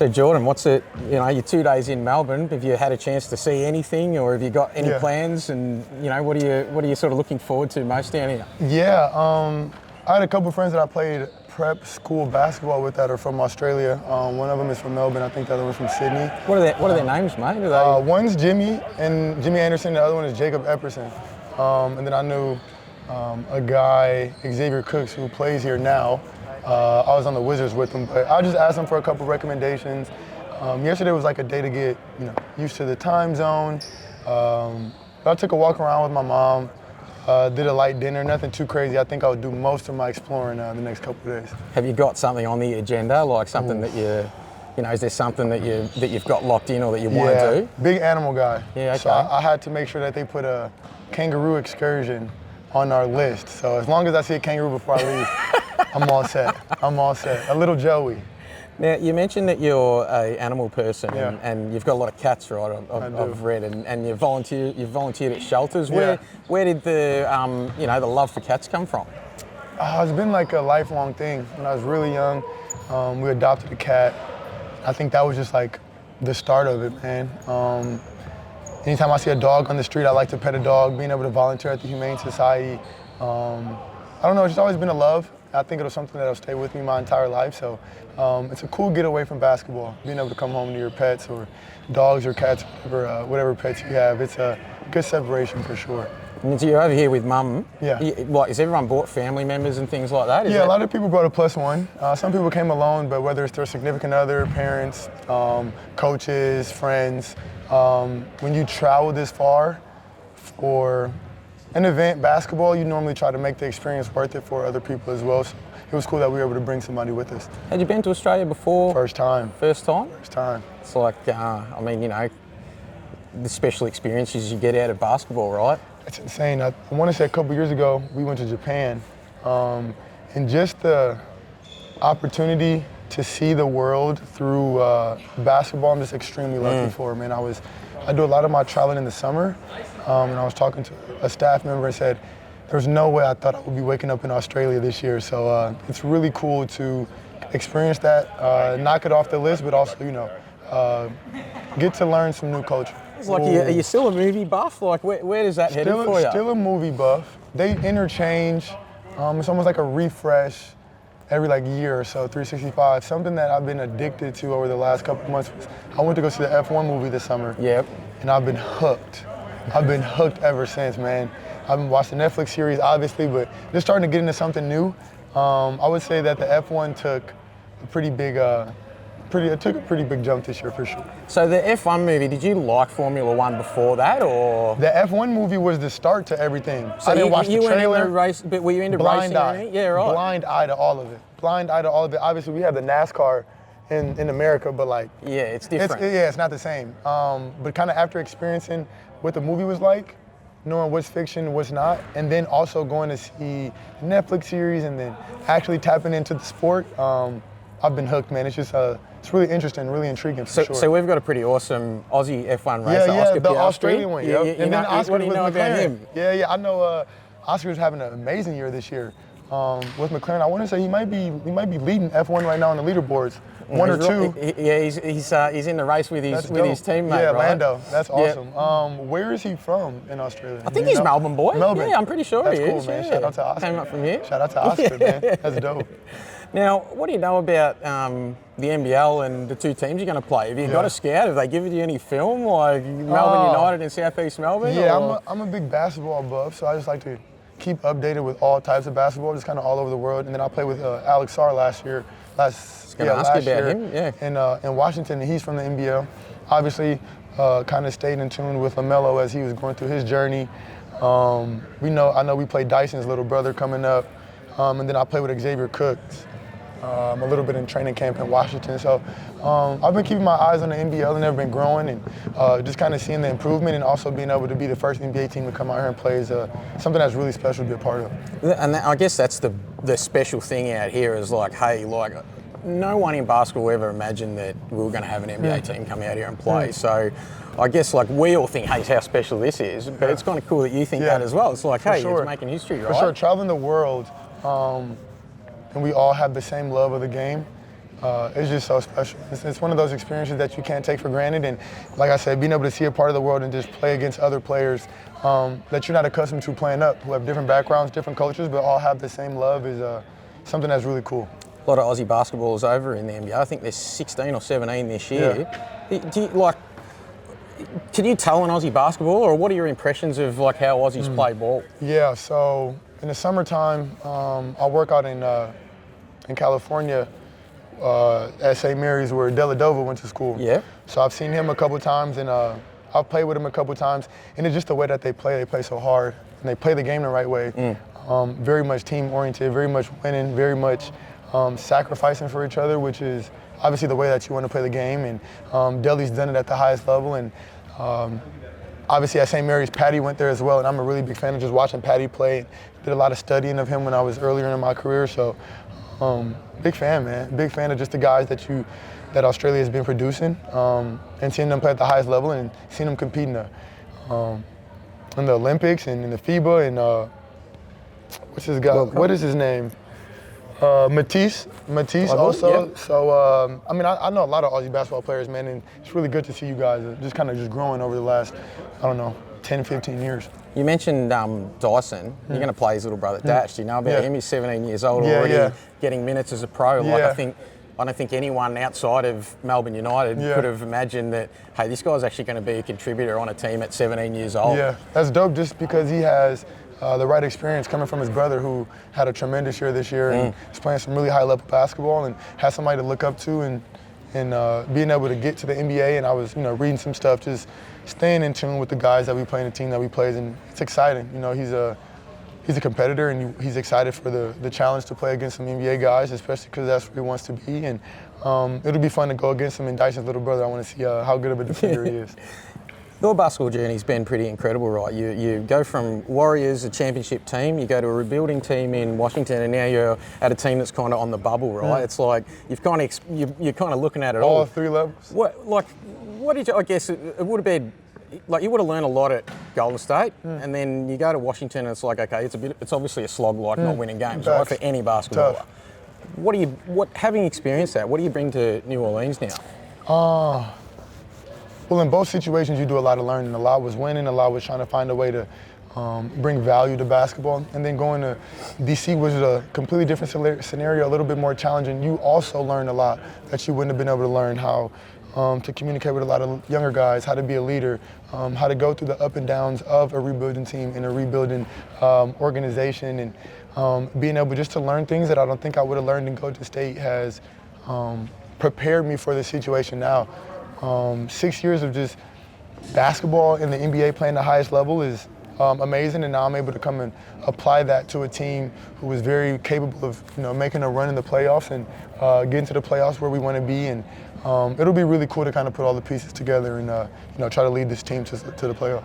So Jordan, what's it? You know, you're 2 days in Melbourne. Have you had a chance to see anything, or have you got any plans? And you know, what are you sort of looking forward to most down here? Yeah, I had a couple of friends that I played prep school basketball with that are from Australia. One of them is from Melbourne. I think the other one's from Sydney. What are their names, mate? Are they... One's Jimmy Anderson. The other one is Jacob Epperson. And then I knew a guy, Xavier Cooks, who plays here now. I was on the Wizards with him, but I just asked him for a couple recommendations. Yesterday was like a day to get used to the time zone. I took a walk around with my mom, did a light dinner, nothing too crazy. I think I'll do most of my exploring the next couple of days. Have you got something on the agenda, like something that is there something that you've got locked in or that you want to do? Big animal guy. Yeah, okay. So I had to make sure that they put a kangaroo excursion on our list. So as long as I see a kangaroo before I leave, I'm all set. A little Joey. Now, you mentioned that you're an animal person and you've got a lot of cats, right? I've read, and you've volunteered at shelters. Where did the the love for cats come from? It's been like a lifelong thing. When I was really young, we adopted a cat. I think that was just like the start of it, man. Anytime I see a dog on the street, I like to pet a dog. Being able to volunteer at the Humane Society, I don't know, it's just always been a love. I think it'll something that'll stay with me my entire life. So it's a cool getaway from basketball, being able to come home to your pets or dogs or cats, whatever pets you have. It's a good separation for sure. And so you're over here with Mum. Yeah. Has everyone brought family members and things like that? A lot of people brought a +1. Some people came alone, but whether it's their significant other, parents, coaches, friends, when you travel this far for an event, basketball, you normally try to make the experience worth it for other people as well. So it was cool that we were able to bring somebody with us. Had you been to Australia before? First time. First time? First time. It's like, the special experiences you get out of basketball, right? It's insane. I want to say a couple years ago, we went to Japan. And just the opportunity to see the world through basketball, I'm just extremely lucky for, man. I do a lot of my traveling in the summer, and I was talking to a staff member and said, there's no way I thought I would be waking up in Australia this year. So it's really cool to experience that, knock it off the list, but also, get to learn some new culture. It's like, are you still a movie buff? Like, where does that head for you? Still a movie buff. They interchange. It's almost like a refresh every year or so, 365. Something that I've been addicted to over the last couple of months was I went to go see the F1 movie this summer. Yep. And I've been hooked. I've been hooked ever since, man. I've been watching the Netflix series, obviously, but just starting to get into something new. I would say that the F1 took a pretty big jump this year for sure. So the F1 movie, did you like Formula One before that, or? The F1 movie was the start to everything. So I didn't watch the trailer. Went in the race, but were you into racing or anything? Yeah, right. Blind eye to all of it. Obviously, we have the NASCAR in America, but yeah, it's different. It's not the same. But kind of after experiencing what the movie was like, knowing what's fiction, what's not, and then also going to see the Netflix series and then actually tapping into the sport, I've been hooked, man. It's just it's really interesting, really intriguing for sure. So we've got a pretty awesome Aussie F1 racer, Oscar the Piastri. Australian one, yeah. And then Oscar, what do you know about him? Yeah, I know Oscar's having an amazing year this year. With McLaren, I want to say he might be leading F1 right now on the leaderboards, one or two. He's in the race with his teammate. Yeah, right? Lando. That's awesome. Yeah. Where is he from in Australia? I think he's Melbourne boy. Melbourne. Yeah, I'm pretty sure That's he cool, is. Man. Yeah. Shout out to Oscar. Came up from here. Shout out to Oscar, man. That's dope. Now, what do you know about the NBL and the two teams you're going to play? Have you got a scout? Have they given you any film, like Melbourne United and South East Melbourne? Yeah, I'm a big basketball buff, so I just like to keep updated with all types of basketball, just kind of all over the world. And then I played with Alex Sarr last year. In Washington, and he's from the NBL. Obviously, kind of stayed in tune with LaMelo as he was going through his journey. I know we played Dyson's little brother coming up, and then I played with Xavier Cooks a little bit in training camp in Washington. So I've been keeping my eyes on the NBL, and they've been growing, and just kind of seeing the improvement, and also being able to be the first NBA team to come out here and play is something that's really special to be a part of. And I guess that's the special thing out here is no one in basketball ever imagined that we were going to have an NBA team come out here and play. So I guess we all think, hey, how special this is, but it's kind of cool that you think that as well. It's like, hey, it's making history, right? For sure, traveling the world, and we all have the same love of the game. it's just so special. It's one of those experiences that you can't take for granted. And like I said, being able to see a part of the world and just play against other players that you're not accustomed to playing up, who have different backgrounds, different cultures, but all have the same love is something that's really cool. A lot of Aussie basketballers over in the NBA. I think there's 16 or 17 this year. Yeah. Can you tell an Aussie basketball, or what are your impressions of like how Aussies play ball? Yeah, so in the summertime, I work out in California at St. Mary's, where Deladova went to school. Yeah. So I've seen him a couple times, and I've played with him a couple times, and it's just the way that they play. They play so hard, and they play the game the right way. Very much team-oriented, very much winning, very much sacrificing for each other, which is obviously the way that you want to play the game. And Deli's done it at the highest level. And obviously at St. Mary's, Patty went there as well, and I'm a really big fan of just watching Patty play. Did a lot of studying of him when I was earlier in my career. So big fan, man. Big fan of just the guys that Australia has been producing, and seeing them play at the highest level and seeing them compete in the Olympics and in the FIBA and what's his guy? What is his name? Matisse also. Yeah. So, I mean, I know a lot of Aussie basketball players, man, and it's really good to see you guys just kind of just growing over the last, 10, 15 years. You mentioned Dyson. You're going to play his little brother Dash. Do you know about him? He's 17 years old already, getting minutes as a pro. Like I don't think anyone outside of Melbourne United could have imagined that, hey, this guy's actually going to be a contributor on a team at 17 years old. Yeah, that's dope just because he has the right experience coming from his brother, who had a tremendous year this year and is playing some really high-level basketball and has somebody to look up to, and being able to get to the NBA. And I was, reading some stuff, just staying in tune with the guys that we play in the team that we play, and it's exciting. He's a competitor, and he's excited for the challenge to play against some NBA guys, especially because that's where he wants to be. And it'll be fun to go against him and Dyson's little brother. I want to see how good of a defender he is. Your basketball journey's been pretty incredible, right? You go from Warriors, a championship team, you go to a rebuilding team in Washington, and now you're at a team that's kind of on the bubble, right? It's like you're kind of looking at it all. All 3 levels. What did you? I guess it would have been like you would have learned a lot at Golden State, and then you go to Washington, and it's like, okay, it's obviously a slog, like not winning games, right? For any basketballer. Tough. Having experienced that, what do you bring to New Orleans now? Well, in both situations, you do a lot of learning. A lot was winning, a lot was trying to find a way to bring value to basketball. And then going to DC was a completely different scenario, a little bit more challenging. You also learned a lot that you wouldn't have been able to learn, how to communicate with a lot of younger guys, how to be a leader, how to go through the up and downs of a rebuilding team and a rebuilding organization, and being able just to learn things that I don't think I would have learned in Golden State has prepared me for the situation now. 6 years of just basketball in the NBA playing the highest level is amazing, and now I'm able to come and apply that to a team who was very capable of making a run in the playoffs and getting to the playoffs where we want to be. And it'll be really cool to kind of put all the pieces together and try to lead this team to the playoffs.